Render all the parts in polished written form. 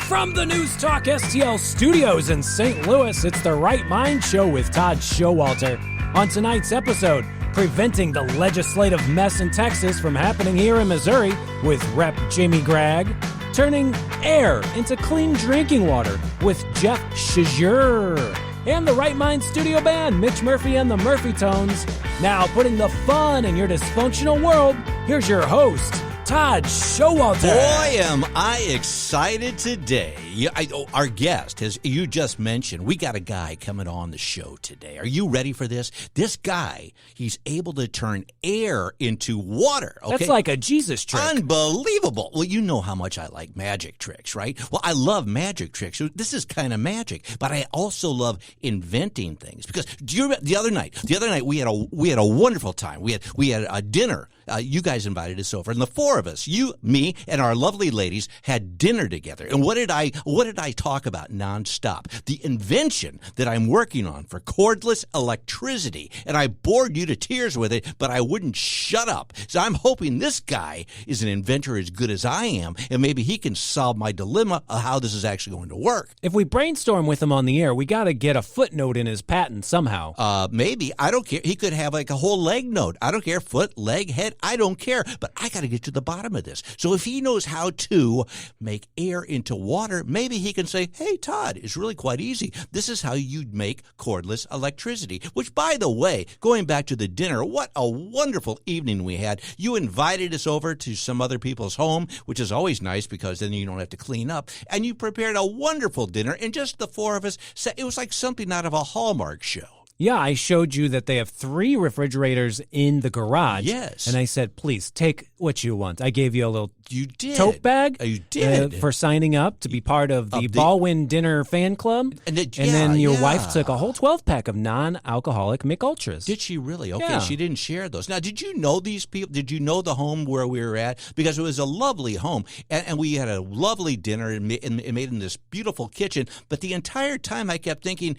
From the News Talk STL studios in St. Louis, it's the Right Mind Show with Todd Showalter. On tonight's episode, preventing the legislative mess in Texas from happening here in Missouri with Rep. Jamie Gragg, turning air into clean drinking water with Jeff Szur, and the Right Mind studio band, Mitch Murphy and the Murphy Tones. Now putting the fun in your dysfunctional world, here's your host, Todd Showalter. Boy, am I excited today. Our guest, as you just mentioned, we got a guy coming on the show today. Are you ready for this? This guy, he's able to turn air into water. Okay? That's like a Jesus trick. Unbelievable. Well, you know how much I like magic tricks, right? Well, I love magic tricks. This is kind of magic, but I also love inventing things. Because the other night we had a wonderful time. We had a dinner. You guys invited us over, and the four of us, you, me, and our lovely ladies, had dinner together. And what did I talk about nonstop? The invention that I'm working on for cordless electricity. And I bored you to tears with it, but I wouldn't shut up. So I'm hoping this guy is an inventor as good as I am, and maybe he can solve my dilemma of how this is actually going to work. If we brainstorm with him on the air, we got to get a footnote in his patent somehow. Maybe. I don't care. He could have like a whole leg note. I don't care. Foot, leg, head. I don't care. But I got to get to the bottom of this. So if he knows how to make air into water, maybe he can say, hey, Todd, it's really quite easy. This is how you'd make cordless electricity. Which, by the way, going back to the dinner, what a wonderful evening we had. You invited us over to some other people's home, which is always nice because then you don't have to clean up. And you prepared a wonderful dinner, and just the four of us, it was like something out of a Hallmark show. Yeah, I showed you that they have 3 refrigerators in the garage. Yes. And I said, please, take what you want. I gave you a little tote bag. You did. For signing up to be part of the Ballwin Dinner Fan Club. And then your wife took a whole 12-pack of non-alcoholic Mick Ultras. Did she really? Okay, yeah. She didn't share those. Now, did you know these people? Did you know the home where we were at? Because it was a lovely home, and we had a lovely dinner and made in this beautiful kitchen. But the entire time I kept thinking,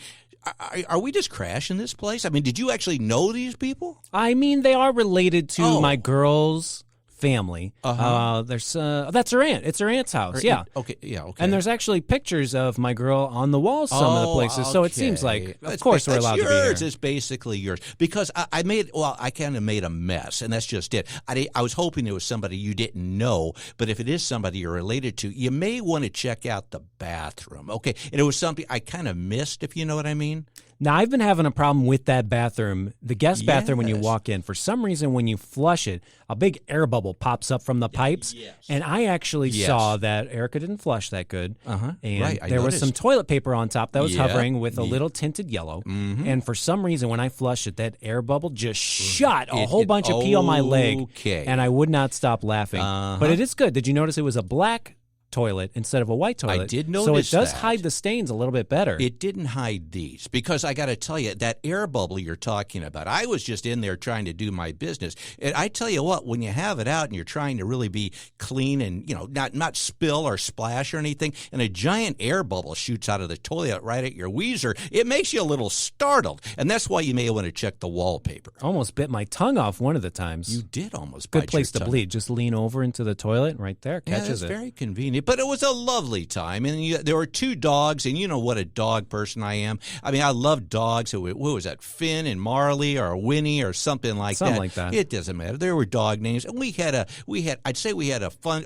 are we just crashing this place? I mean, did you actually know these people? I mean, they are related to my girl's family. Uh-huh. That's her aunt. It's her aunt's house. Yeah. Okay. Yeah. Okay. And there's actually pictures of my girl on the walls some of the places. Okay. So it seems like, of course, we're allowed to be here. It's basically yours. Because I kind of made a mess, and that's just it. I was hoping it was somebody you didn't know, but if it is somebody you're related to, you may want to check out the bathroom. Okay. And it was something I kind of missed, if you know what I mean. Now, I've been having a problem with that bathroom, the guest bathroom, when you walk in. For some reason, when you flush it, a big air bubble pops up from the pipes. Yes. And I actually saw that Erica didn't flush that good. And there was some toilet paper on top that was hovering with a little tinted yellow. Mm-hmm. And for some reason, when I flushed it, that air bubble just shot a whole bunch of pee on my leg. And I would not stop laughing. But it is good. Did you notice it was a black toilet instead of a white toilet? I did notice so it does hide the stains a little bit better. It didn't hide these, because I got to tell you, that air bubble you're talking about, I was just in there trying to do my business. And I tell you what, when you have it out and you're trying to really be clean and, not spill or splash or anything, and a giant air bubble shoots out of the toilet right at your wheezer, it makes you a little startled. And that's why you may want to check the wallpaper. Almost bit my tongue off one of the times. You did almost bite Good place your to tongue. bleed. Just lean over into the toilet right there. Catches it. Very convenient. But it was a lovely time. And there were 2 dogs, and you know what a dog person I am. I mean, I love dogs. What was that, Finn and Marley or Winnie or something like that? It doesn't matter. There were dog names. And I'd say we had a fun,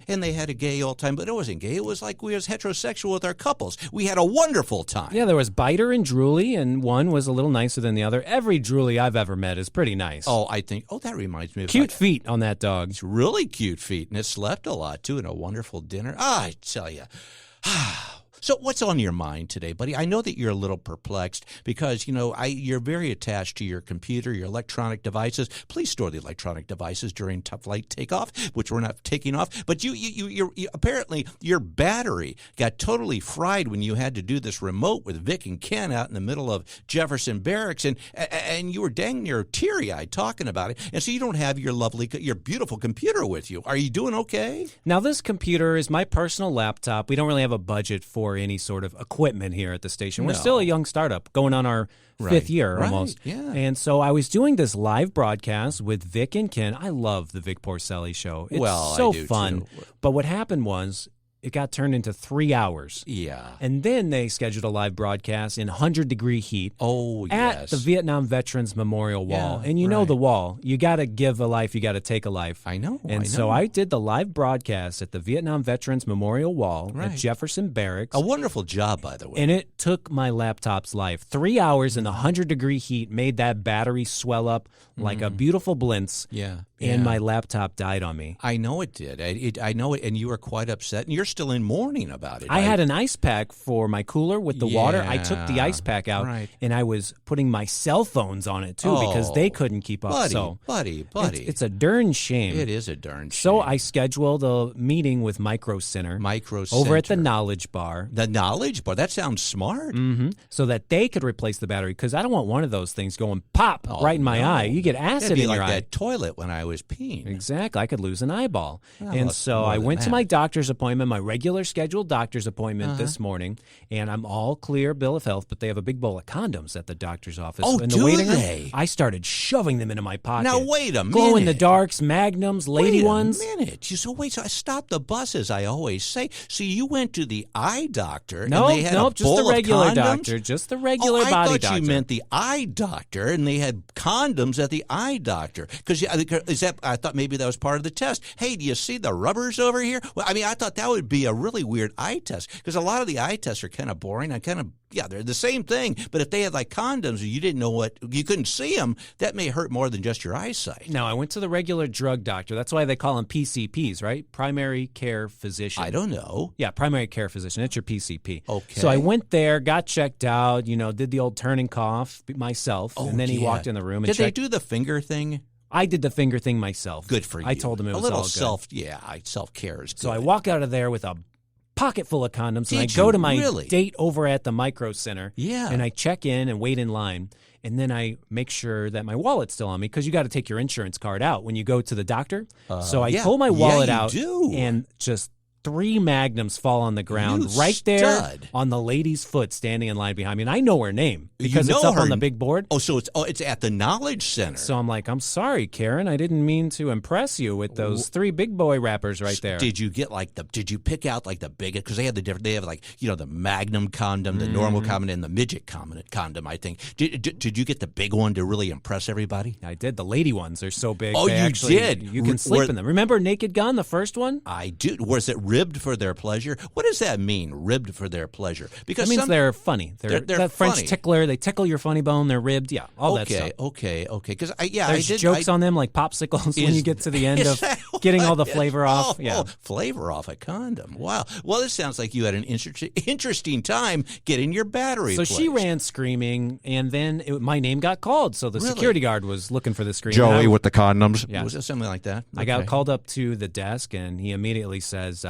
and they had a gay old time, but it wasn't gay. It was like we was heterosexual with our couples. We had a wonderful time. Yeah, there was Biter and Drooly, and one was a little nicer than the other. Every Drooly I've ever met is pretty nice. That reminds me of cute feet on that dog. It's really cute feet, and it slept a lot, too, and a wonderful dinner. I tell you. So what's on your mind today, buddy? I know that you're a little perplexed because, you're very attached to your computer, your electronic devices. Please store the electronic devices during flight takeoff, which we're not taking off. But you apparently your battery got totally fried when you had to do this remote with Vic and Ken out in the middle of Jefferson Barracks, and you were dang near teary-eyed talking about it. And so you don't have your beautiful computer with you. Are you doing okay? Now, this computer is my personal laptop. We don't really have a budget for any sort of equipment here at the station. We're still a young startup going on our 5th year almost. Yeah. And so I was doing this live broadcast with Vic and Ken. I love the Vic Porcelli show. It's so fun. Too. But what happened was it got turned into 3 hours. Yeah. And then they scheduled a live broadcast in 100-degree heat at the Vietnam Veterans Memorial Wall. And you know the wall. You got to give a life, you got to take a life. I know. And so I did the live broadcast at the Vietnam Veterans Memorial Wall at Jefferson Barracks. A wonderful job, by the way. And it took my laptop's life. 3 hours in the 100-degree heat made that battery swell up like a beautiful blintz. Yeah. And my laptop died on me. I know it did. I know it, and you were quite upset, and you're still in mourning about it. I had an ice pack for my cooler with the water. I took the ice pack out, and I was putting my cell phones on it, too, because they couldn't keep up. Buddy. It's a darn shame. It is a darn shame. So I scheduled a meeting with Micro Center. Over at the Knowledge Bar. The Knowledge Bar? That sounds smart. Mm-hmm. So that they could replace the battery, because I don't want one of those things going pop right in my eye. You get acid in your eye. It'd be like that toilet when I was peeing. Exactly. I could lose an eyeball. And so I went to my doctor's appointment, my regular scheduled doctor's appointment this morning, and I'm all clear, bill of health, but they have a big bowl of condoms at the doctor's office. Oh, in the do waiting they? Room, I started shoving them into my pocket. Now, wait a minute. Glow in the darks, magnums, lady ones. Wait a minute. So I stopped the bus, as I always say. So you went to the eye doctor, no, and they had a just bowl the regular of condoms? doctor, just the regular body I doctor. thought you meant the eye doctor, and they had condoms at the eye doctor. Because I thought maybe that was part of the test. Hey, do you see the rubbers over here? Well, I mean, I thought that would be a really weird eye test, because a lot of the eye tests are kind of boring. They're the same thing. But if they had like condoms and you didn't know you couldn't see them, that may hurt more than just your eyesight. No, I went to the regular drug doctor. That's why they call them P.C.Ps, right? Primary care physician. I don't know. Yeah, primary care physician. That's your P.C.P. Okay. So I went there, got checked out, did the old turn and cough myself, and then he walked in the room and Did they do the finger thing? I did the finger thing myself. Good for you. I told him it was a little all good. self-care is good. So I walk out of there with a pocket full of condoms, and I go to my date over at the Micro Center. Yeah. And I check in and wait in line, and then I make sure that my wallet's still on me, because you got to take your insurance card out when you go to the doctor. So I pull my wallet out, and just 3 magnums fall on the ground there on the lady's foot standing in line behind me. And I know her name because it's up on the big board. Oh, so it's at the Knowledge Center. So I'm like, I'm sorry, Karen. I didn't mean to impress you with those 3 big boy wrappers right there. Did you get did you pick out like the biggest? Because they have the Magnum condom, the normal condom, and the midget condom, I think. Did you get the big one to really impress everybody? I did. The lady ones are so big. Oh, you did? You can sleep in them. Remember Naked Gun, the first one? I do. Was it ribbed for their pleasure? What does that mean, ribbed for their pleasure? Because it means they're funny. They're that French funny. Tickler. They tickle your funny bone. They're ribbed. Yeah, all that stuff. Okay. Because there's jokes on them like popsicles when you get to the end of getting all the flavor off. Flavor off a condom. Wow. Well, this sounds like you had an interesting time getting your battery. So she ran screaming, and then my name got called. So the security guard was looking for the scream. Joey with the condoms. Yeah. Was it something like that? I got called up to the desk, and he immediately says,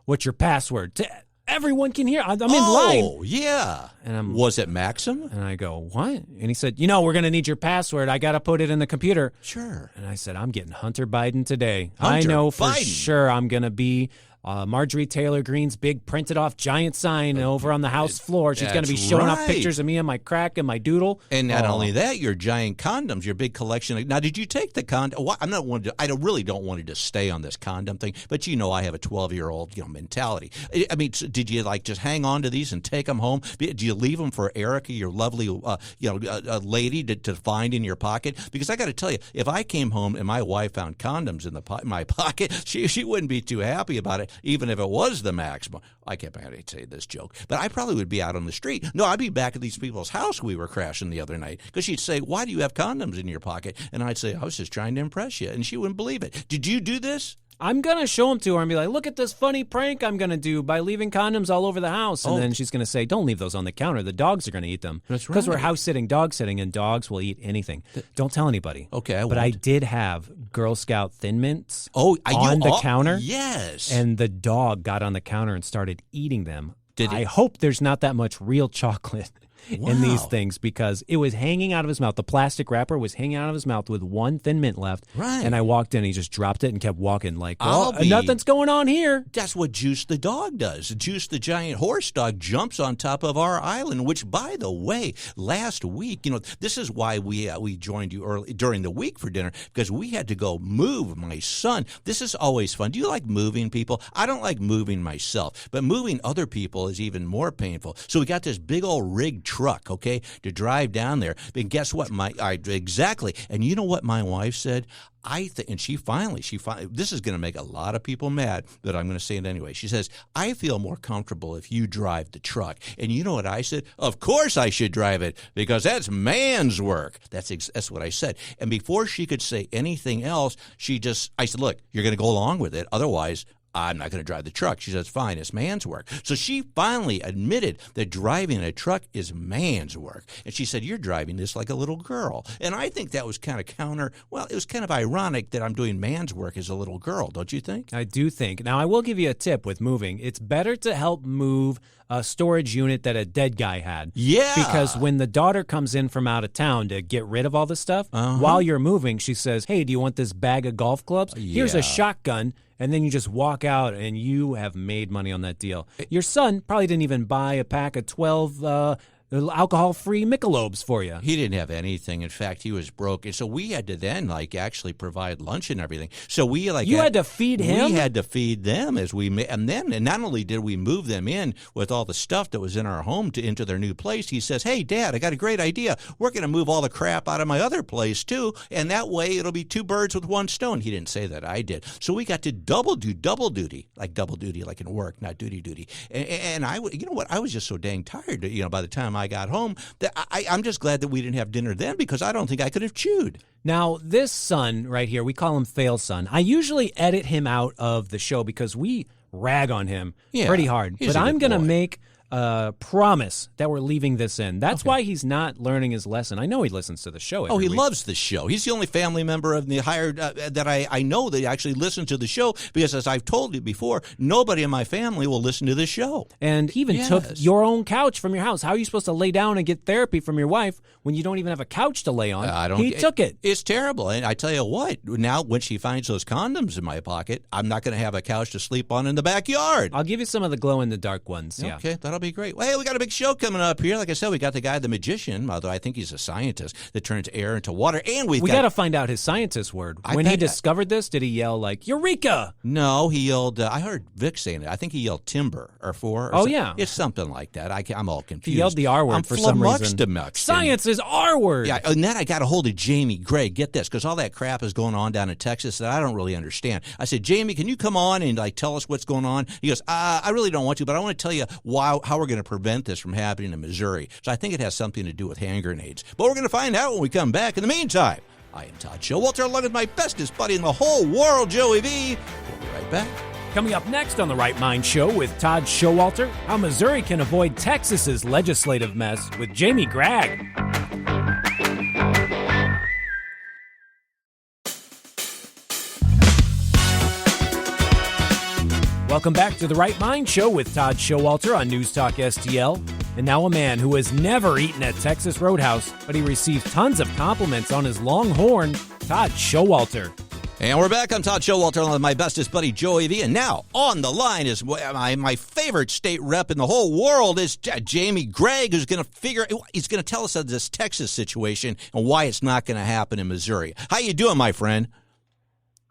"What's your password?" Everyone can hear. I'm in line. Oh, yeah. And was it Maxim? And I go, what? And he said, we're going to need your password. I got to put it in the computer. Sure. And I said, I'm getting Hunter Biden today. Hunter I know for Biden. sure I'm going to be Marjorie Taylor Greene's big printed off giant sign over on the House floor. She's going to be showing off pictures of me and my crack and my doodle. And not only that, your giant condoms, your big collection. Now, did you take the condom? Well, I really don't want to just stay on this condom thing, but I have a 12-year-old mentality. I mean, did you just hang on to these and take them home? Do you leave them for Erica, your lovely lady, to find in your pocket? Because I got to tell you, if I came home and my wife found condoms in my pocket, she wouldn't be too happy about it. Even if it was the maximum. I can't say this joke, but I probably would be out on the street. No, I'd be back at these people's house we were crashing the other night, because she'd say, why do you have condoms in your pocket? And I'd say, I was just trying to impress you. And she wouldn't believe it. Did you do this? I'm going to show them to her and be like, look at this funny prank I'm going to do by leaving condoms all over the house. And then she's going to say, don't leave those on the counter. The dogs are going to eat them. That's right. Because we're house sitting, dog sitting, and dogs will eat anything. Don't tell anybody. Okay, I won't. But I did have Girl Scout Thin Mints on the counter. Yes. And the dog got on the counter and started eating them. I hope there's not that much real chocolate in these things because it was hanging out of his mouth. The plastic wrapper was hanging out of his mouth with one Thin Mint left. Right. And I walked in, and he just dropped it and kept walking like, well, nothing's going on here. That's what Juice the dog does. Juice the giant horse dog jumps on top of our island, which, by the way, last week, this is why we joined you early during the week for dinner, because we had to go move my son. This is always fun. Do you like moving people? I don't like moving myself, but moving other people is even more painful. So we got this big old rigged truck, okay, to drive down there. And guess what? Exactly. And you know what my wife said? And she finally, this is going to make a lot of people mad, but I'm going to say it anyway. She says, I feel more comfortable if you drive the truck. And you know what I said? Of course I should drive it, because that's man's work. That's what I said. And before she could say anything else, I said, look, you're going to go along with it. Otherwise, I'm not going to drive the truck. She says, fine, it's man's work. So she finally admitted that driving a truck is man's work. And she said, you're driving this like a little girl. And I think that was kind of it was kind of ironic that I'm doing man's work as a little girl, don't you think? I do think. Now, I will give you a tip with moving. It's better to help move a storage unit that a dead guy had. Yeah. Because when the daughter comes in from out of town to get rid of all this stuff, while you're moving, she says, hey, do you want this bag of golf clubs? Here's a shotgun. And then you just walk out, and you have made money on that deal. Your son probably didn't even buy a pack of 12 alcohol-free Michelobes for you. He didn't have anything. In fact, he was broke. And so we had to then, actually provide lunch and everything. So we, You had to feed him? We had to feed them and not only did we move them in with all the stuff that was in our home into their new place, he says, hey, Dad, I got a great idea. We're going to move all the crap out of my other place, too, and that way it'll be two birds with one stone. He didn't say that. I did. So we got to double duty, like in work, not duty. And I, you know what, I was just so dang tired, by the time I got home, that I'm just glad that we didn't have dinner then, because I don't think I could have chewed. Now, this son right here, we call him Fail Son. I usually edit him out of the show because we rag on him pretty hard. But I'm going to make a promise that we're leaving this in. That's why he's not learning his lesson. I know he listens to the show every week. Loves the show. He's the only family member of the hired that I know that actually listens to the show, because as I've told you before, nobody in my family will listen to the show. And he even took your own couch from your house. How are you supposed to lay down and get therapy from your wife when you don't even have a couch to lay on? He took it. It's terrible. And I tell you what, now when she finds those condoms in my pocket, I'm not going to have a couch to sleep on in the backyard. I'll give you some of the glow-in-the-dark ones. Okay, that'll be great. Well, hey, we got a big show coming up here. Like I said, we got the guy, the magician, although I think he's a scientist that turns air into water. And we got to find out his scientist word. When he discovered this, did he yell like, Eureka? No, he yelled, I heard Vic saying it. I think he yelled timber or four. Or yeah. It's something like that. I'm all confused. He yelled the R word for some reason. Science is R word. Yeah, and then I got a hold of Jamie Gragg. Get this, because all that crap is going on down in Texas that I don't really understand. I said, Jamie, can you come on and tell us what's going on? He goes, I really don't want to, but I want to tell you how we're going to prevent this from happening in Missouri. So I think it has something to do with hand grenades. But we're going to find out when we come back. In the meantime, I am Todd Showalter, along with my bestest buddy in the whole world, Joey V. We'll be right back. Coming up next on The Right Mind Show with Todd Showalter, how Missouri can avoid Texas's legislative mess with Jamie Gragg. Welcome back to The Right Mind Show with Todd Showalter on News Talk STL. And now a man who has never eaten at Texas Roadhouse, but he received tons of compliments on his long horn, Todd Showalter. And we're back. I'm Todd Showalter, along with my bestest buddy, Joey V. And now, on the line is my favorite state rep in the whole world is Jamie Gragg, who's going to tell us of this Texas situation and why it's not going to happen in Missouri. How you doing, my friend?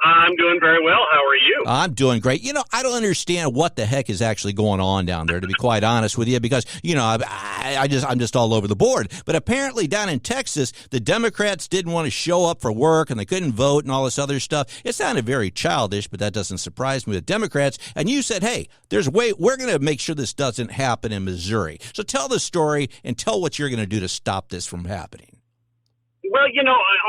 I'm doing very well. How are you? I'm doing great. I don't understand what the heck is actually going on down there, to be quite honest with you, because, I'm just all over the board. But apparently down in Texas, the Democrats didn't want to show up for work and they couldn't vote and all this other stuff. It sounded very childish, but that doesn't surprise me with Democrats. And you said, hey, we're going to make sure this doesn't happen in Missouri. So tell the story and tell what you're going to do to stop this from happening. Well,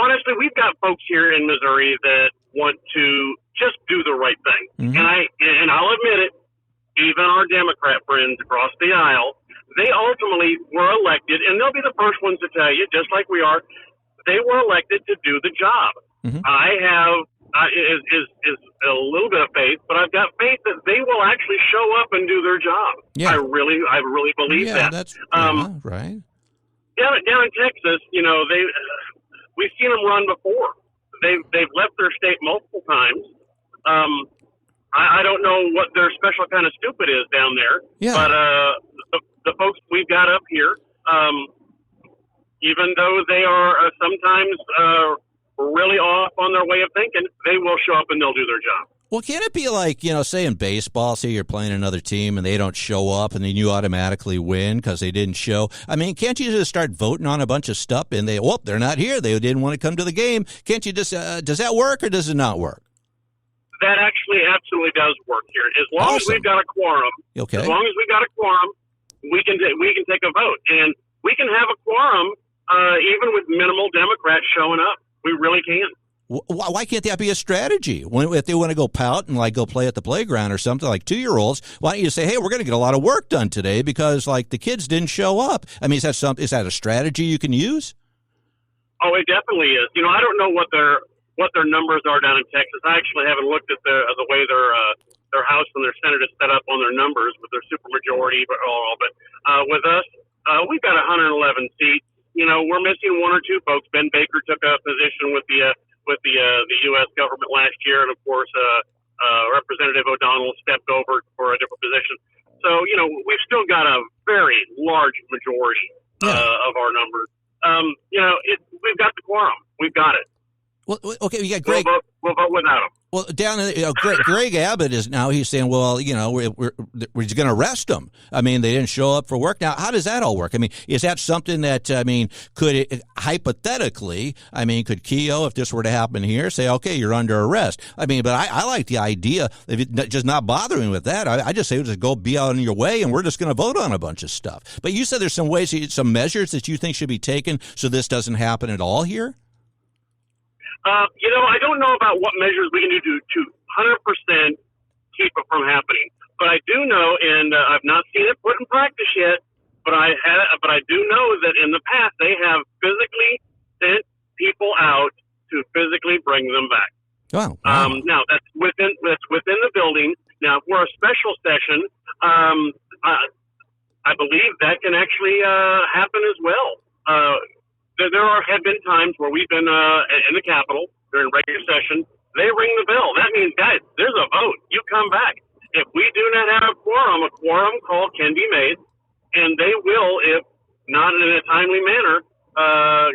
honestly, we've got folks here in Missouri that want to just do the right thing. Mm-hmm. And I'll admit it, even our Democrat friends across the aisle, they ultimately were elected, and they'll be the first ones to tell you, just like we are, they were elected to do the job. Mm-hmm. I have is a little bit of faith, but I've got faith that they will actually show up and do their job. Yeah. I really believe that. That's right. down in Texas, we've seen them run before. They've left their state multiple times. I don't know what their special kind of stupid is down there. Yeah. But the folks we've got up here, even though they are sometimes really off on their way of thinking, they will show up and they'll do their job. Well, can it be like, say in baseball, say you're playing another team and they don't show up and then you automatically win because they didn't show? I mean, can't you just start voting on a bunch of stuff and they're not here. They didn't want to come to the game. Can't you just, does that work or does it not work? That actually absolutely does work here. As long as we've got a quorum, okay. As long as we've got a quorum, we can take a vote. And we can have a quorum even with minimal Democrats showing up. We really can. Why can't that be a strategy? If they want to go pout and go play at the playground or something like 2-year-olds, why don't you say, hey, we're going to get a lot of work done today because the kids didn't show up? I mean, is that a strategy you can use? Oh, it definitely is. I don't know what their numbers are down in Texas. I actually haven't looked at the way their House and their Senate is set up on their numbers with their supermajority, but with us, we've got 111 seats. We're missing one or two folks. Ben Baker took a position with the U.S. government last year, and of course, Representative O'Donnell stepped over for a different position. So, we've still got a very large majority of our numbers. We've got the quorum. We've got it. Well, okay, you got Gragg. We'll vote without him. Well, down Gragg Abbott is now, he's saying, well, we're just going to arrest them. I mean, they didn't show up for work. Now, how does that all work? I mean, is that something that, could hypothetically, could Keogh, if this were to happen here, say, okay, you're under arrest? I mean, but I like the idea of it just not bothering with that. I just say, just go be out on your way and we're just going to vote on a bunch of stuff. But you said there's some measures that you think should be taken so this doesn't happen at all here? I don't know about what measures we can do to 100% keep it from happening. But I do know, and I've not seen it put in practice yet, but I do know that in the past they have physically sent people out to physically bring them back. Oh, wow. Now that's within the building. Now for a special session, I believe that can actually happen as well. There have been times where we've been in the Capitol during regular session. They ring the bell. That means, guys, there's a vote. You come back. If we do not have a quorum call can be made, and they will, if not in a timely manner,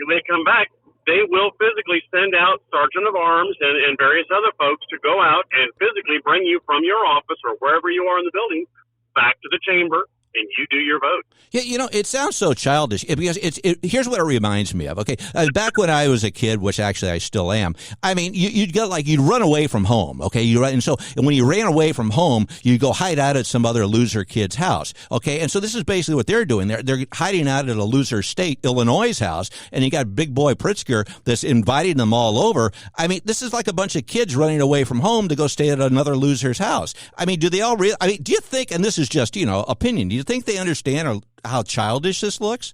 they come back, they will physically send out Sergeant of Arms and various other folks to go out and physically bring you from your office or wherever you are in the building back to the chamber, and you do your vote. Yeah, it sounds so childish because here's what it reminds me of. Okay, back when I was a kid, which actually I still am. I mean, you'd run away from home. Okay, and when you ran away from home, you go hide out at some other loser kid's house. Okay, and so this is basically what they're doing. They're hiding out at a loser state, Illinois' house, and you got Big Boy Pritzker that's inviting them all over. I mean, this is like a bunch of kids running away from home to go stay at another loser's house. I mean, do they all do you think? And this is just opinion. Do you think they understand how childish this looks?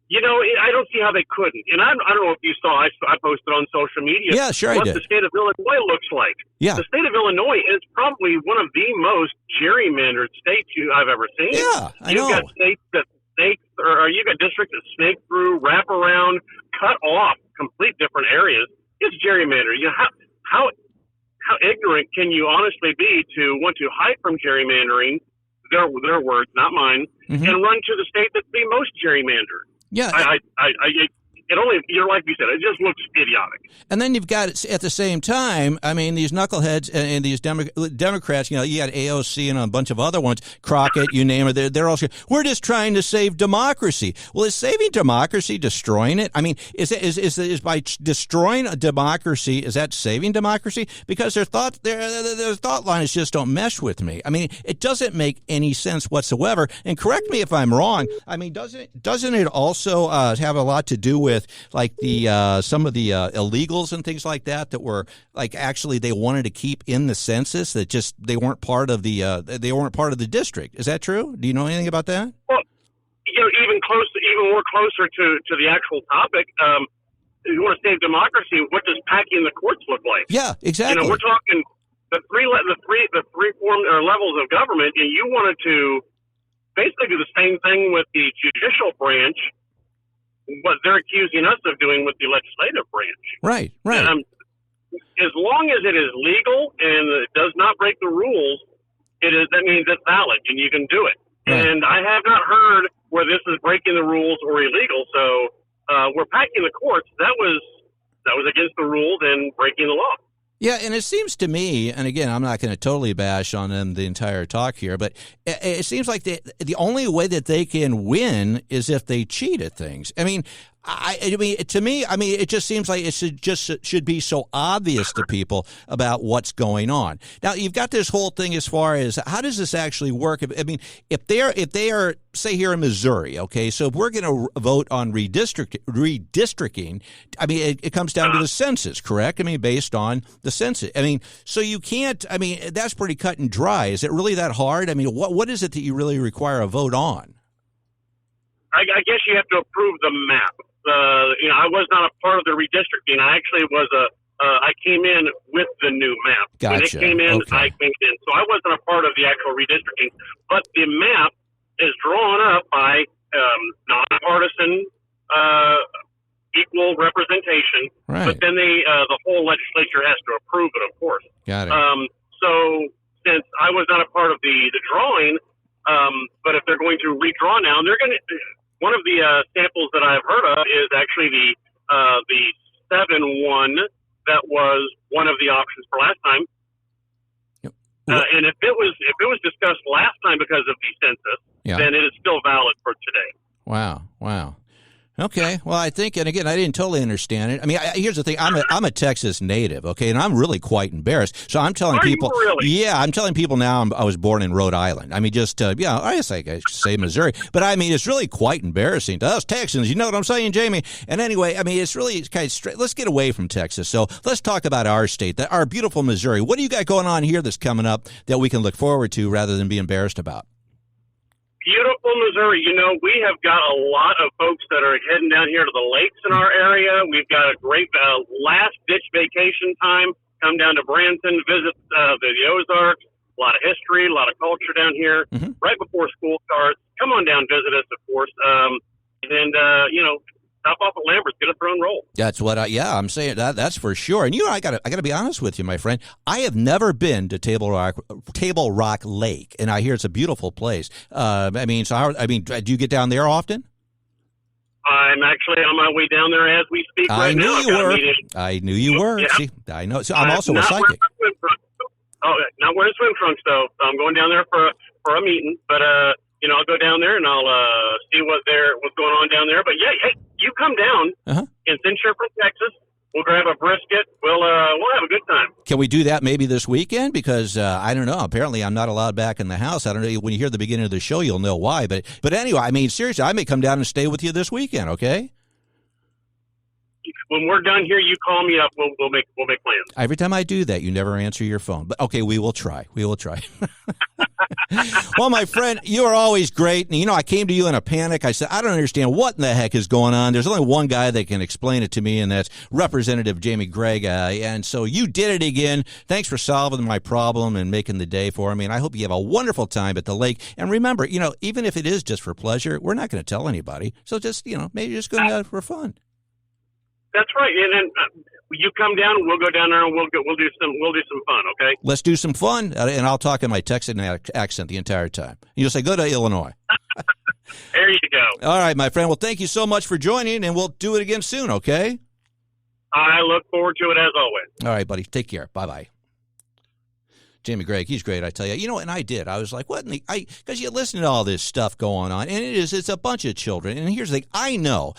I don't see how they couldn't. And I don't know if you saw, I posted on social media. Yeah, sure I did. What the state of Illinois looks like. Yeah. The state of Illinois is probably one of the most gerrymandered states I've ever seen. Yeah, I know. You've got states that you got districts that snake through, wrap around, cut off complete different areas. It's gerrymandered. How ignorant can you honestly be to want to hide from gerrymandering, their words, not mine, and run to the state that's the most gerrymandered? Yeah. You're like you said, it just looks idiotic. And then you've got, at the same time, these knuckleheads and these Democrats, you got AOC and a bunch of other ones, Crockett, you name it, they're all saying, we're just trying to save democracy. Well, is saving democracy destroying it? I mean, is by destroying a democracy, is that saving democracy? Because their thought lines just don't mesh with me. I mean, it doesn't make any sense whatsoever. And correct me if I'm wrong. I mean, doesn't it also have a lot to do with some of the illegals and things like that were actually they wanted to keep in the census that just they weren't part of the district. Is that true? Do you know anything about that? Well, even more closer to the actual topic. If you want to save democracy, what does packing the courts look like? Yeah, exactly. We're talking the three form or levels of government, and you wanted to basically do the same thing with the judicial branch. what they're accusing us of doing with the legislative branch. Right. As long as it is legal and it does not break the rules, that means it's valid and you can do it. Right. And I have not heard where this is breaking the rules or illegal. So we're packing the courts. That was against the rules and breaking the law. Yeah, and it seems to me, and again, I'm not going to totally bash on them the entire talk here, but it seems like the only way that they can win is if they cheat at things. I mean, to me, it just seems like it should be so obvious to people about what's going on. Now, you've got this whole thing as far as how does this actually work? I mean, if they are, say here in Missouri, okay, so if we're going to vote on redistricting, I mean, it comes down to the census, correct? I mean, based on the census. I mean, so you can't. I mean, that's pretty cut and dry. Is it really that hard? I mean, what is it that you really require a vote on? I guess you have to approve the map. I was not a part of the redistricting. I actually was I came in with the new map. Gotcha. When it came in, okay. I came in. So I wasn't a part of the actual redistricting. But the map is drawn up by nonpartisan equal representation. Right. But then the whole legislature has to approve it, of course. Got it. So since I was not a part of the drawing, but if they're going to redraw now, they're going to. One of the samples that I've heard of is actually the 7-1 that was one of the options for last time. Yep. And if it was discussed last time because of the census, then it is still valid for today. Wow. Okay, well, I think, and again, I didn't totally understand it. I mean, here's the thing: I'm a Texas native, okay, and I'm really quite embarrassed. So I'm telling people, I'm telling people now I was born in Rhode Island. I mean, just I guess I could say Missouri, but I mean, it's really quite embarrassing to us Texans. You know what I'm saying, Jamie? And anyway, I mean, it's kind of straight. Let's get away from Texas. So let's talk about our state, our beautiful Missouri. What do you got going on here that's coming up that we can look forward to rather than be embarrassed about? Beautiful Missouri. We have got a lot of folks that are heading down here to the lakes in our area. We've got a great last-ditch vacation time. Come down to Branson, visit the Ozarks. A lot of history, a lot of culture down here. Mm-hmm. Right before school starts, come on down, visit us, of course. Stop off at Lambert's, get a throne roll. That's what I'm saying. That's for sure. And I got to be honest with you, my friend. I have never been to Table Rock Lake, and I hear it's a beautiful place. Do you get down there often? I'm actually on my way down there as we speak right now. I knew you were. Yeah. See, I know. So I'm also a psychic. Not wearing swim trunks though. So I'm going down there for a meeting, but I'll go down there and I'll see what's going on down there. But yeah, hey, you come down, and since you're from Texas, we'll grab a brisket. We'll have a good time. Can we do that maybe this weekend? Because I don't know. Apparently, I'm not allowed back in the house. I don't know. When you hear the beginning of the show, you'll know why. But anyway, I mean, seriously, I may come down and stay with you this weekend. Okay. When we're done here, you call me up. We'll make plans. Every time I do that, you never answer your phone. But okay, we will try. Well, my friend, you are always great. And I came to you in a panic. I said, I don't understand what in the heck is going on. There's only one guy that can explain it to me, and that's Representative Jamie Gragg. And so you did it again. Thanks for solving my problem and making the day for me. And I hope you have a wonderful time at the lake. And remember, even if it is just for pleasure, we're not going to tell anybody. So just, maybe just go out for fun. That's right, and then you come down, we'll go down there, and we'll do some fun. Okay. Let's do some fun, and I'll talk in my Texan accent the entire time. You'll say, "Go to Illinois." There you go. All right, my friend. Well, thank you so much for joining, and we'll do it again soon. Okay. I look forward to it as always. All right, buddy. Take care. Bye bye. Jamie Gragg, he's great, I tell you. And I did. I was like, what? Because you listen to all this stuff going on, and it's a bunch of children. And here's the thing: I know.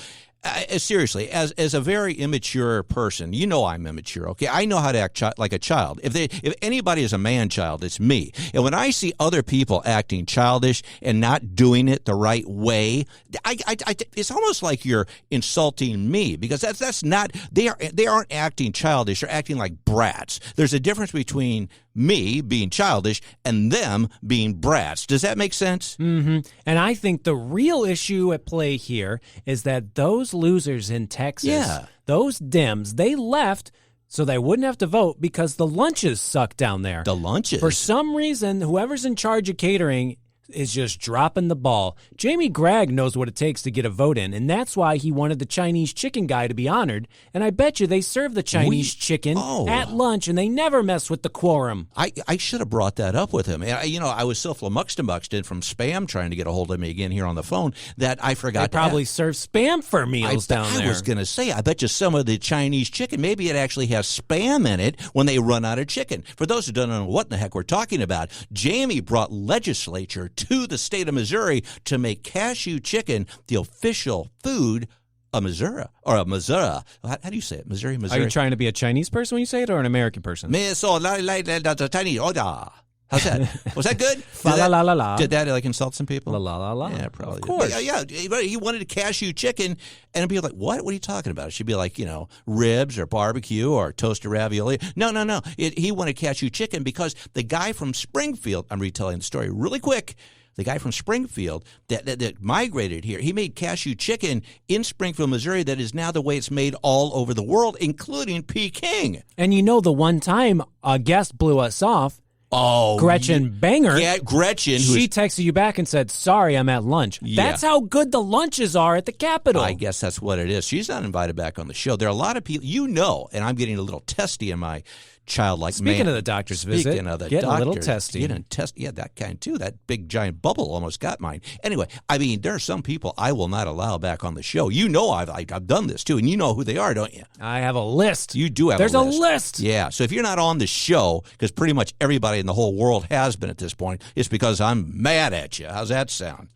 Seriously, as a very immature person, I'm immature. Okay, I know how to act like a child. If anybody is a man child, it's me. And when I see other people acting childish and not doing it the right way, it's almost like you're insulting me, because that's not. They aren't acting childish. They're acting like brats. There's a difference between me being childish and them being brats. Does that make sense? Mm-hmm. And I think the real issue at play here is that those losers in Texas, those Dems, they left so they wouldn't have to vote because the lunches suck down there. The lunches? For some reason, whoever's in charge of catering is just dropping the ball. Jamie Gragg knows what it takes to get a vote in, and that's why he wanted the Chinese chicken guy to be honored. And I bet you they serve the Chinese chicken at lunch, and they never mess with the quorum. I should have brought that up with him. And, I was so flummoxed in from Spam trying to get a hold of me again here on the phone that I forgot. They probably serve Spam for meals down there. I was going to say, I bet you some of the Chinese chicken, maybe it actually has Spam in it when they run out of chicken. For those who don't know what in the heck we're talking about, Jamie brought legislature to the state of Missouri to make cashew chicken the official food of Missouri. How do you say it? Missouri. Are you trying to be a Chinese person when you say it, or an American person? Chinese. How's that? Was that good? Did that like insult some people? La. Yeah, probably. Of course. But, yeah. He wanted a cashew chicken, and people like, what? What are you talking about? It should be like, ribs or barbecue or toasted ravioli. No. He wanted cashew chicken because the guy from Springfield, I'm retelling the story really quick, the guy from Springfield that migrated here, he made cashew chicken in Springfield, Missouri that is now the way it's made all over the world, including Peking. And the one time a guest blew us off, Gretchen Banger. Yeah, Gretchen. She texted you back and said, sorry, I'm at lunch. Yeah. That's how good the lunches are at the Capitol. I guess that's what it is. She's not invited back on the show. There are a lot of people, and I'm getting a little testy in my childlike Speaking of the doctor's visit, Speaking of the get doctor, a little testy. Yeah, that kind too. That big giant bubble almost got mine. Anyway, there are some people I will not allow back on the show. I've done this too, and you know who they are, don't you? I have a list. You do have There's a list. There's a list. Yeah, so if you're not on the show, because pretty much everybody in the whole world has been at this point, it's because I'm mad at you. How's that sound?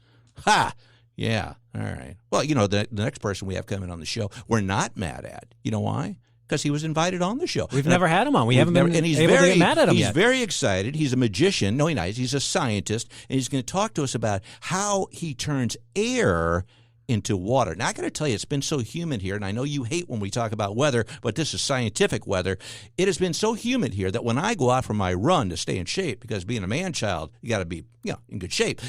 Ha! Yeah, all right. Well, the next person we have coming on the show, we're not mad at. You know why? Because he was invited on the show. We've never had him on. We haven't been able to get mad at him yet. He's very excited. He's a magician. No, he's a scientist, and he's going to talk to us about how he turns air into water. Now, I got to tell you, it's been so humid here, and I know you hate when we talk about weather, but this is scientific weather. It has been so humid here that when I go out for my run to stay in shape, because being a man-child, you got to be in good shape,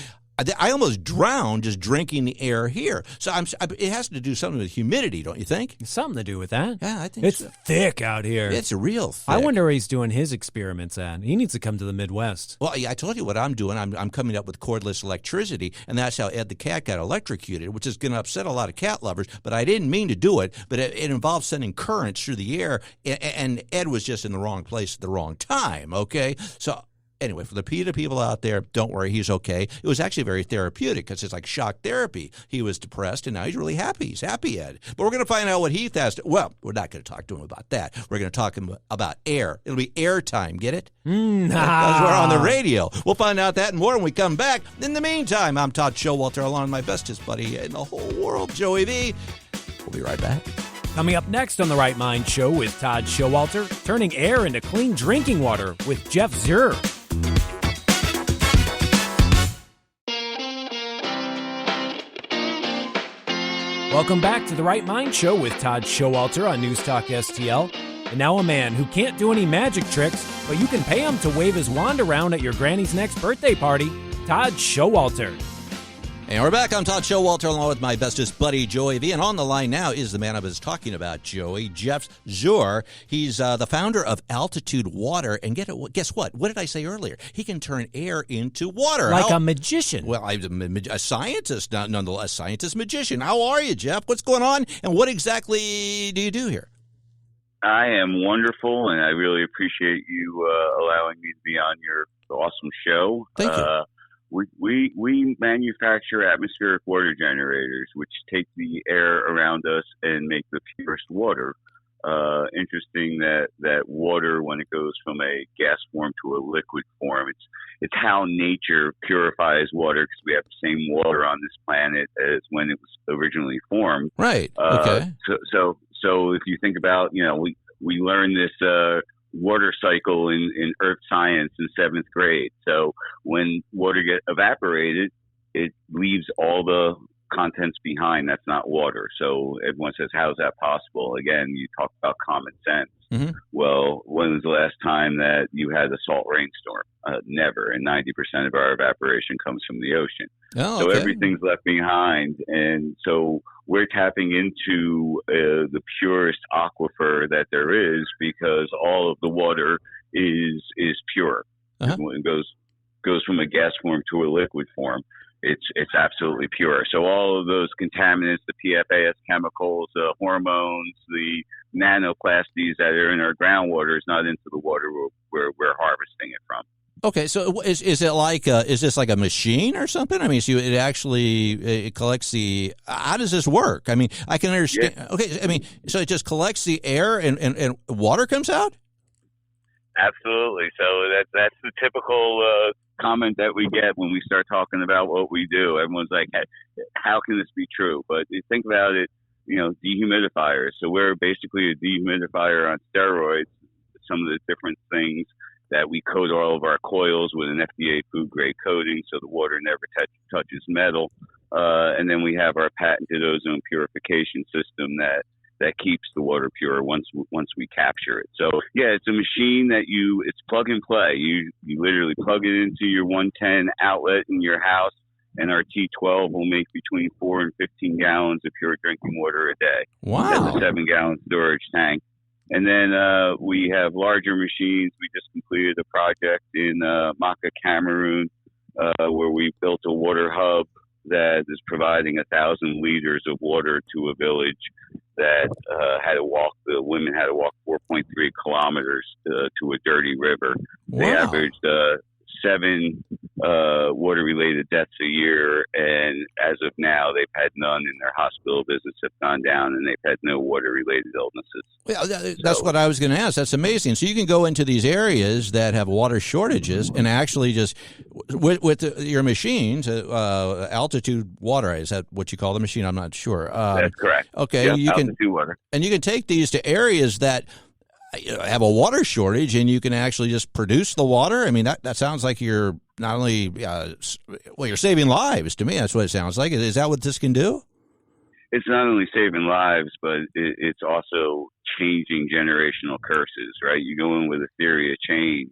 I almost drowned just drinking the air here. So it has to do something with humidity, don't you think? Something to do with that. Yeah, I think it's thick out here. It's real thick. I wonder where he's doing his experiments at. He needs to come to the Midwest. Well, I told you what I'm doing. I'm coming up with cordless electricity, and that's how Ed the cat got electrocuted, which is going to upset a lot of cat lovers. But I didn't mean to do it. But it involves sending currents through the air, and Ed was just in the wrong place at the wrong time. Okay, so. Anyway, for the PETA people out there, don't worry, he's okay. It was actually very therapeutic because it's like shock therapy. He was depressed, and now he's really happy. He's happy, Ed. But we're going to find out what Heath has to. Well, we're not going to talk to him about that. We're going to talk to him about air. It'll be air time. Get it? Because we're on the radio. We'll find out that and more when we come back. In the meantime, I'm Todd Showalter, along with my bestest buddy in the whole world, Joey V. We'll be right back. Coming up next on The Right Mind Show with Todd Showalter, turning air into clean drinking water with Jeff Szur. Welcome back to The Right Mind Show with Todd Showalter on News Talk STL. And now a man who can't do any magic tricks, but you can pay him to wave his wand around at your granny's next birthday party, Todd Showalter. And we're back. I'm Todd Showalter along with my bestest buddy, Joey V. And on the line now is the man I was talking about, Joey, Jeff Szur. He's the founder of Altitude Water. And guess what? What did I say earlier? He can turn air into water. Like a magician. Well, I'm a scientist, nonetheless, scientist-magician. How are you, Jeff? What's going on? And what exactly do you do here? I am wonderful, and I really appreciate you allowing me to be on your awesome show. Thank you. We manufacture atmospheric water generators, which take the air around us and make the purest water. Interesting that water, when it goes from a gas form to a liquid form, it's how nature purifies water, because we have the same water on this planet as when it was originally formed. Right. Okay. So if you think about, we learned this water cycle in earth science in 7th grade. So when water gets evaporated, it leaves all the contents behind. That's not water. So everyone says, how is that possible? Again, you talk about common sense. Mm-hmm. Well, when was the last time that you had a salt rainstorm? Never. And 90% of our evaporation comes from the ocean. Oh, so okay. Everything's left behind. And so we're tapping into the purest aquifer that there is, because all of the water is pure. Uh-huh. It goes goes from a gas form to a liquid form, it's absolutely pure. So all of those contaminants, the PFAS chemicals, the hormones, the nanoplasties that are in our groundwater is not into the water where we're harvesting it from. Okay, so is it like is this like a machine or something? I mean, so it actually it collects the. How does this work? I mean, I can understand. Yeah. Okay, I mean, so it just collects the air and water comes out. Absolutely. So that's the typical comment that we get when we start talking about what we do. Everyone's like, hey, "How can this be true?" But you think about it, dehumidifiers. So we're basically a dehumidifier on steroids. Some of the different things that we coat all of our coils with an FDA food grade coating, so the water never touches metal. And then we have our patented ozone purification system that keeps the water pure once we capture it. So yeah, it's a machine that it's plug and play. You literally plug it into your 110 outlet in your house, and our T12 will make between 4 and 15 gallons of pure drinking water a day. Wow. That's a 7-gallon storage tank. And then we have larger machines. We just completed a project in Maka, Cameroon, where we built a water hub that is providing 1,000 liters of water to a village that the women had to walk 4.3 kilometers to a dirty river. Wow. They averaged 7 water-related deaths a year, and as of now, they've had none, and their hospital visits have gone down, and they've had no water-related illnesses. Yeah, that's what I was going to ask. That's amazing. So you can go into these areas that have water shortages and actually just, with your machines, altitude water, is that what you call the machine? I'm not sure. That's correct. Okay. Yep, altitude water. And you can take these to areas that have a water shortage, and you can actually just produce the water. I mean, that sounds like you're not only you're saving lives. To me, that's what it sounds like. Is that what this can do? It's not only saving lives, but it's also changing generational curses. Right? You go in with a theory of change,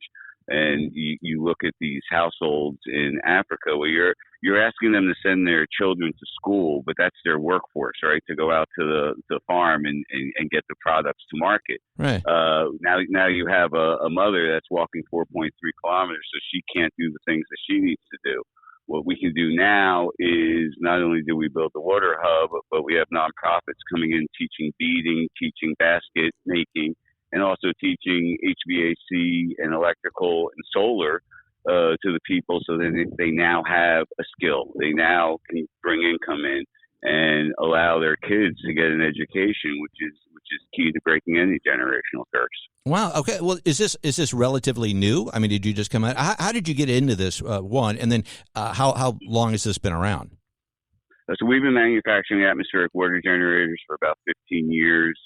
and you look at these households in Africa where you're asking them to send their children to school, but that's their workforce, right? To go out to the farm and get the products to market. Right. Now you have a mother that's walking 4.3 kilometers, so she can't do the things that she needs to do. What we can do now is not only do we build the water hub, but we have nonprofits coming in teaching beading, teaching basket making, and also teaching HVAC and electrical and solar to the people, so that they now have a skill. They now can bring income in and allow their kids to get an education, which is key to breaking any generational curse. Wow. Okay. Well, is this relatively new? I mean, did you just come out? How did you get into this one? And then how long has this been around? So we've been manufacturing atmospheric water generators for about 15 years.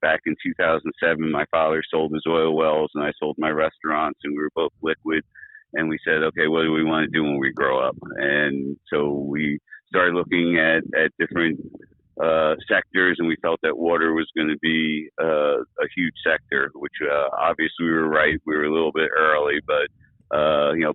Back in 2007, my father sold his oil wells and I sold my restaurants, and we were both liquid. And we said, okay, what do we want to do when we grow up? And so we started looking at different sectors, and we felt that water was going to be a huge sector, which obviously we were right. We were a little bit early, but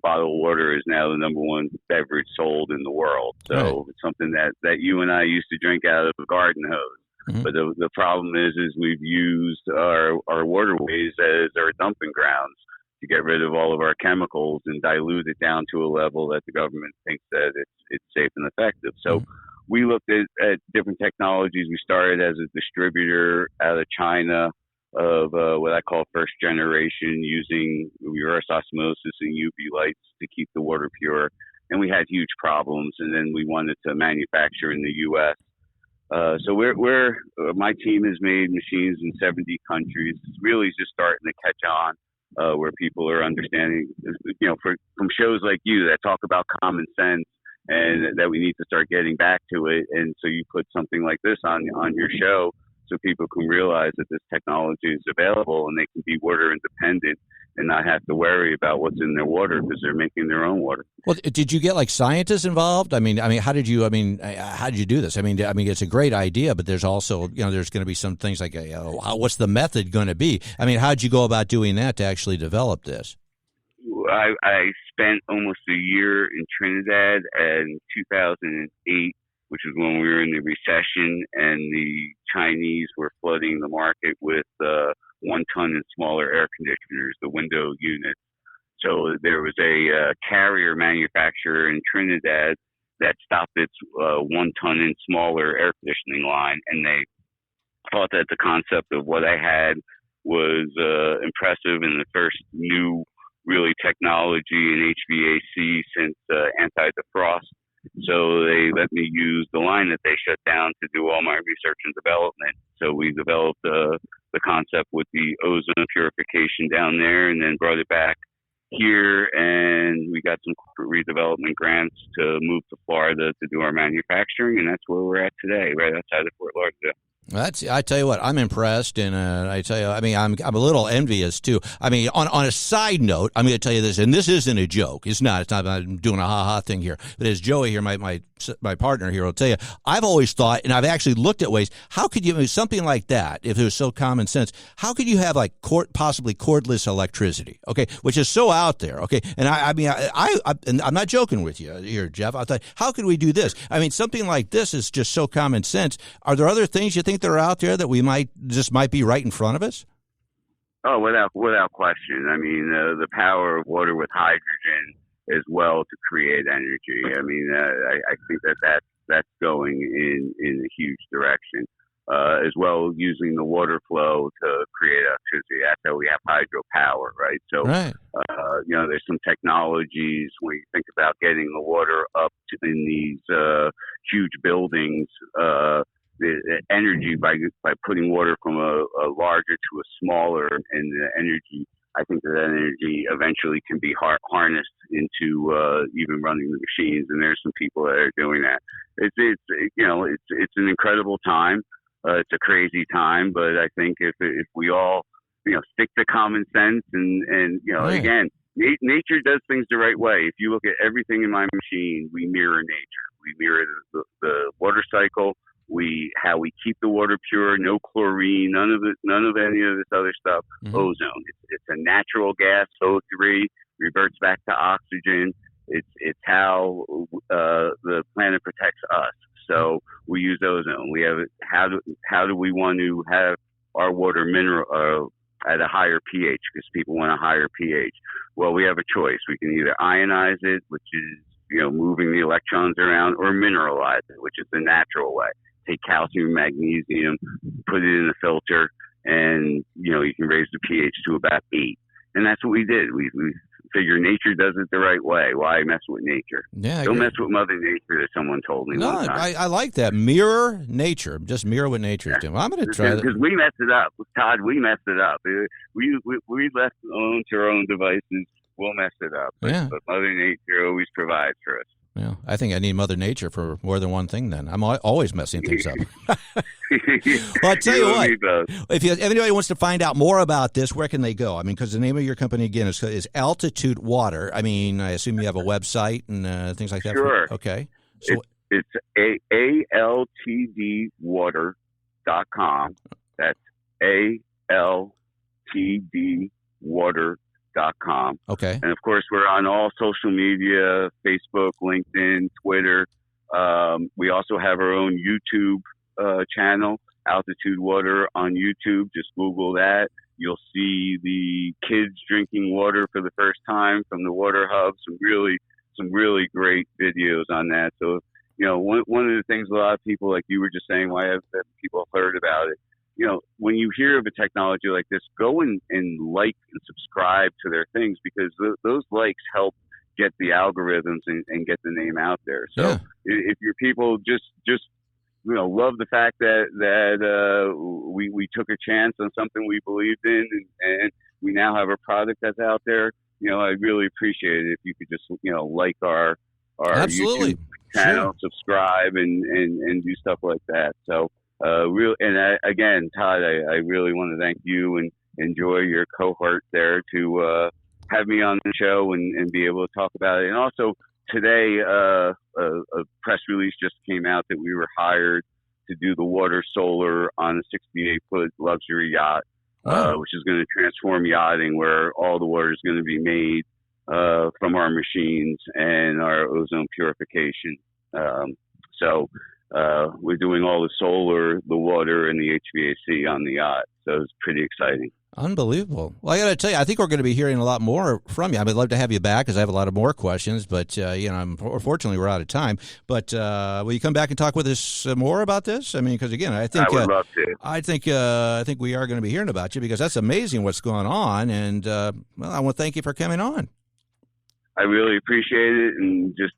bottled water is now the number one beverage sold in the world. So right. It's something that you and I used to drink out of a garden hose. Mm-hmm. But the problem is we've used our waterways as our dumping grounds to get rid of all of our chemicals and dilute it down to a level that the government thinks that it's safe and effective. So we looked at different technologies. We started as a distributor out of China of what I call first generation, using reverse osmosis and UV lights to keep the water pure. And we had huge problems. And then we wanted to manufacture in the U.S. So my team has made machines in 70 countries. It's really just starting to catch on, where people are understanding, from shows like you that talk about common sense and that we need to start getting back to it. And so you put something like this on your show so people can realize that this technology is available and they can be water independent and not have to worry about what's in their water because they're making their own water. Well, did you get like scientists involved? I mean, how did you do this? I mean, it's a great idea, but there's also, there's going to be some things like, what's the method going to be? I mean, how did you go about doing that to actually develop this? I spent almost a year in Trinidad in 2008, which is when we were in the recession and the Chinese were flooding the market with 1 ton and smaller air conditioners, the window units. So there was a carrier manufacturer in Trinidad that stopped its 1 ton and smaller air conditioning line, and they thought that the concept of what I had was impressive and the first new really technology in HVAC since anti-defrost. So they let me use the line that they shut down to do all my research and development. So we developed the concept with the ozone purification down there, and then brought it back here, and we got some corporate redevelopment grants to move to Florida to do our manufacturing, and that's where we're at today, right outside of Fort Lauderdale. I tell you what, I'm impressed, and I tell you, I mean, I'm a little envious too. I mean, on a side note, I'm going to tell you this, and this isn't a joke. It's not. I'm doing a ha-ha thing here. But as Joey here, my partner here, will tell you, I've always thought, and I've actually looked at ways. How could you something like that? If it was so common sense, how could you have like possibly cordless electricity? Okay, which is so out there. Okay, and I'm not joking with you here, Jeff. I thought, how could we do this? I mean, something like this is just so common sense. Are there other things you think that are out there that we might be right in front of us? Oh, without question. I mean, the power of water with hydrogen as well to create energy. I mean, I think that's going in a huge direction. As well, using the water flow to create electricity. That's how we have hydropower, right? So, right. There's some technologies when you think about getting the water up in these huge buildings. The energy by putting water from a larger to a smaller, and the energy, I think that energy eventually can be harnessed into even running the machines. And there's some people that are doing that. It's an incredible time. It's a crazy time, but I think if we all stick to common sense and right. Again, nature does things the right way. If you look at everything in my machine, we mirror nature. We mirror the water cycle. How we keep the water pure, no chlorine, none of any of this other stuff. Mm-hmm. Ozone. It's a natural gas. O3 reverts back to oxygen. It's how the planet protects us. So we use ozone. We have how do we want to have our water mineral at a higher pH, because people want a higher pH. Well, we have a choice. We can either ionize it, which is moving the electrons around, or mineralize it, which is the natural way. Take calcium, magnesium, put it in a filter, and you can raise the pH to about 8. And that's what we did. We figure nature does it the right way. Why mess with nature? Yeah, don't mess with Mother Nature, as someone told me one time. I like that. Mirror nature. Just mirror what nature is doing. Well, I'm going to try that. Because we messed it up. Todd, we messed it up. We left alone to our own devices. We'll mess it up. But Mother Nature always provides for us. Yeah, I think I need Mother Nature for more than one thing then. I'm always messing things up. Well, I'll tell you what, if anybody wants to find out more about this, where can they go? I mean, because the name of your company, again, is Altitude Water. I mean, I assume you have a website and things like that. Sure. Okay. So it's altdwater.com. That's altdwater.com. Okay. And of course, we're on all social media: Facebook, LinkedIn, Twitter. We also have our own YouTube channel, Altitude Water on YouTube. Just Google that. You'll see the kids drinking water for the first time from the water hub. Some really great videos on that. So, one of the things a lot of people, like you were just saying, why have people heard about it? When you hear of a technology like this, go and like and subscribe to their things, because those likes help get the algorithms and get the name out there. So if your people just love the fact that we took a chance on something we believed in, and we now have a product that's out there, I really appreciate it if you could just like our Absolutely. YouTube channel, subscribe, and do stuff like that. So. Again, Todd, I really want to thank you and enjoy your cohort there to have me on the show and be able to talk about it. And also today, a press release just came out that we were hired to do the water solar on a 68-foot luxury yacht, which is going to transform yachting, where all the water is going to be made from our machines and our ozone purification. We're doing all the solar, the water, and the HVAC on the yacht. So it's pretty exciting. Unbelievable. Well, I got to tell you, I think we're going to be hearing a lot more from you. I would love to have you back because I have a lot of more questions, but, unfortunately, we're out of time. But will you come back and talk with us more about this? I mean, because, again, I think... I would love to. I think we are going to be hearing about you because that's amazing what's going on, and, I want to thank you for coming on. I really appreciate it, and just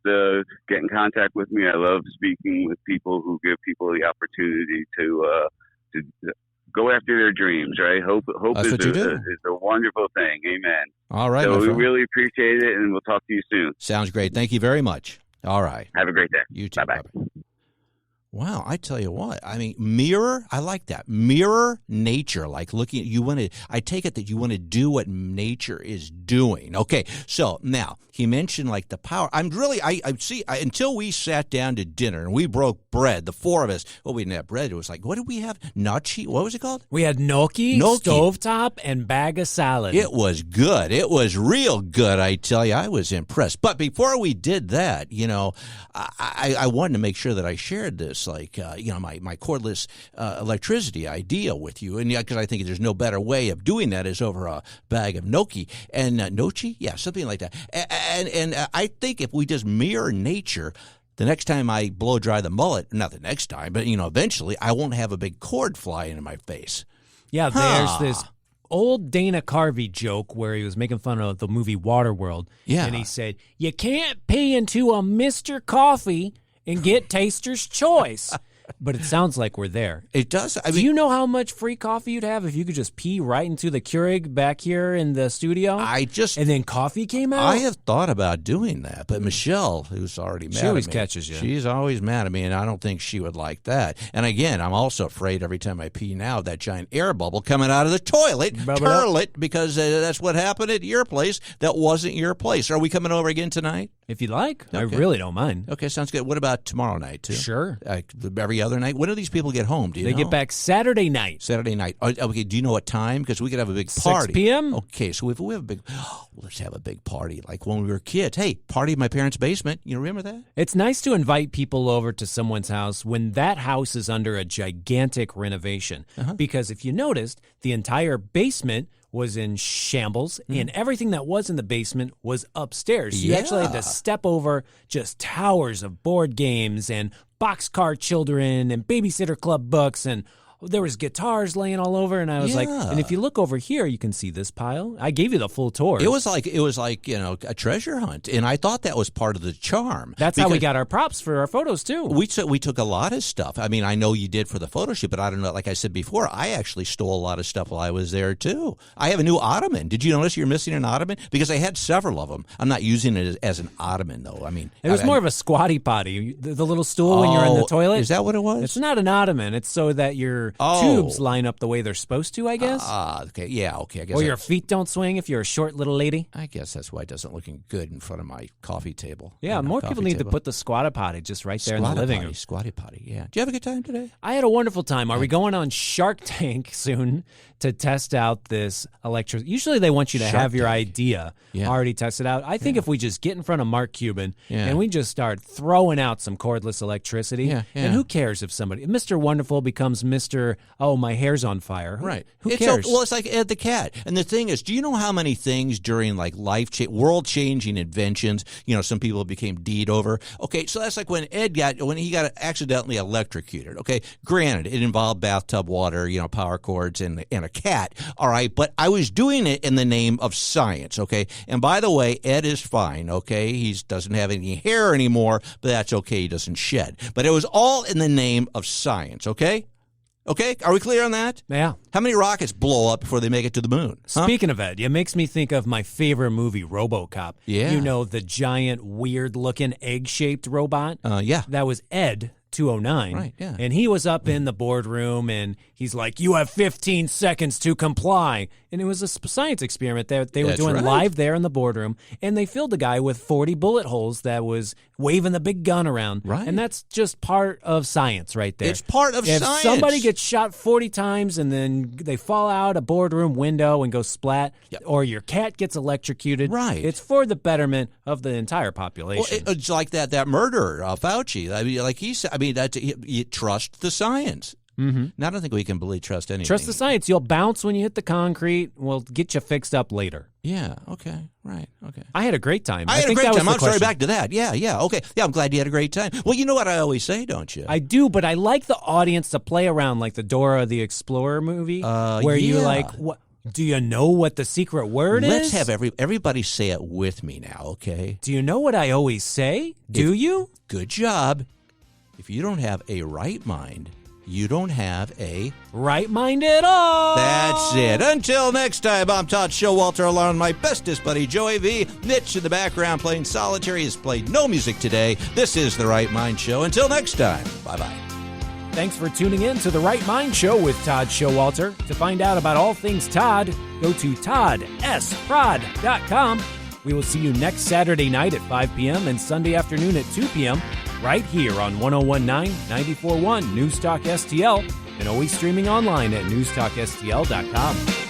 get in contact with me. I love speaking with people who give people the opportunity to go after their dreams, right? Hope is a wonderful thing. Amen. All right. So we really appreciate it, and we'll talk to you soon. Sounds great. Thank you very much. All right. Have a great day. You too. Bye-bye. Bye-bye. Wow, I tell you what, I mean, mirror, I like that. Mirror nature, like looking at, I take it that you want to do what nature is doing. Okay, so now, he mentioned like the power. Until we sat down to dinner and we broke bread, the four of us, we didn't have bread. It was like, what did we have? Nachi, what was it called? We had gnocchi, stovetop, and bag of salad. It was good. It was real good, I tell you. I was impressed. But before we did that, I wanted to make sure that I shared this. Like, my cordless electricity idea with you. And because I think there's no better way of doing that is over a bag of gnocchi and gnocchi. Yeah, something like that. And I think if we just mirror nature, the next time I blow dry the mullet, not the next time, but, eventually I won't have a big cord fly into my face. Yeah, there's this old Dana Carvey joke where he was making fun of the movie Waterworld. Yeah. And he said, you can't pee into a Mr. Coffee and get Taster's Choice. But it sounds like we're there. It does. Do you know how much free coffee you'd have if you could just pee right into the Keurig back here in the studio? And then coffee came out? I have thought about doing that, but Michelle, who's already mad at me. She always catches you. She's always mad at me, and I don't think she would like that. And again, I'm also afraid every time I pee now of that giant air bubble coming out of the toilet, because that's what happened at your place. That wasn't your place. Are we coming over again tonight? If you'd like. Okay. I really don't mind. Okay, sounds good. What about tomorrow night, too? Sure. Every other night? When do these people get home? Do you know? They get back Saturday night. Saturday night. Okay, do you know what time? Because we could have a big party. 6 p.m.? Okay, so if we have let's have a big party like when we were kids. Hey, party in my parents' basement. You remember that? It's nice to invite people over to someone's house when that house is under a gigantic renovation. Because if you noticed, the entire basement was in shambles, and everything that was in the basement was upstairs. So you actually had to step over just towers of board games and Boxcar Children and Babysitter Club books, and there was guitars laying all over, and I was like, and if you look over here, you can see this pile. I gave you the full tour. It was like a treasure hunt, and I thought that was part of the charm. That's how we got our props for our photos too. We took a lot of stuff. I mean, I know you did for the photo shoot, but I don't know. Like I said before, I actually stole a lot of stuff while I was there too. I have a new ottoman. Did you notice you're missing an ottoman? Because I had several of them. I'm not using it as an ottoman though. I mean, it was more of a squatty potty, the little stool when you're in the toilet. Is that what it was? It's not an ottoman. It's so that your tubes line up the way they're supposed to, I guess. Okay. Yeah, okay. I guess. Or your feet don't swing if you're a short little lady. I guess that's why it doesn't look good in front of my coffee table. Yeah, more people need to put the squatty potty just right there in the living room. Squatty potty, yeah. Did you have a good time today? I had a wonderful time. Are we going on Shark Tank soon to test out this electricity? Usually they want you to have your idea already tested out. I think if we just get in front of Mark Cuban and we just start throwing out some cordless electricity, and who cares if Mr. Wonderful becomes Mr. Oh, my hair's on fire. Right. Who cares? It's like Ed the Cat. And the thing is, do you know how many things during like world-changing inventions, some people became deed over? Okay, so that's like when he got accidentally electrocuted. Okay, granted, it involved bathtub water, power cords and a cat. All right, but I was doing it in the name of science. Okay, and by the way, Ed is fine. Okay, he doesn't have any hair anymore, but that's okay. He doesn't shed. But it was all in the name of science. Okay. Okay, are we clear on that? Yeah. How many rockets blow up before they make it to the moon? Speaking of Ed, it makes me think of my favorite movie, RoboCop. Yeah. The giant, weird-looking, egg-shaped robot? Yeah. That was Ed 209. Right, yeah. And he was up in the boardroom, and he's like, you have 15 seconds to comply. And it was a science experiment that they were doing live there in the boardroom, and they filled the guy with 40 bullet holes that was waving the big gun around. Right. And that's just part of science right there. It's part of science. If somebody gets shot 40 times and then they fall out a boardroom window and go splat, or your cat gets electrocuted, it's for the betterment of the entire population. Well, it's like that murderer, Fauci. I mean, like he said, you trust the science. Now, I don't think we can really trust anything. Trust the science. You'll bounce when you hit the concrete. We'll get you fixed up later. Yeah, okay, right, okay. I had a great time. I had a great time. I'm sorry, question. back to that. Yeah, okay. Yeah, I'm glad you had a great time. Well, you know what I always say, don't you? I do, but I like the audience to play around like the Dora the Explorer movie where you like, what? Do you know what the secret word is? Let's have everybody say it with me now, okay? Do you know what I always say? Do you? Good job. If you don't have a right mind, you don't have a right mind at all. That's it. Until next time, I'm Todd Showalter, along with my bestest buddy, Joey V. Mitch in the background playing solitaire. He has played no music today. This is The Right Mind Show. Until next time, bye-bye. Thanks for tuning in to The Right Mind Show with Todd Showalter. To find out about all things Todd, go to toddsprod.com. We will see you next Saturday night at 5 p.m. and Sunday afternoon at 2 p.m. right here on 101.9, 94.1 News Talk STL, and always streaming online at newstalkstl.com.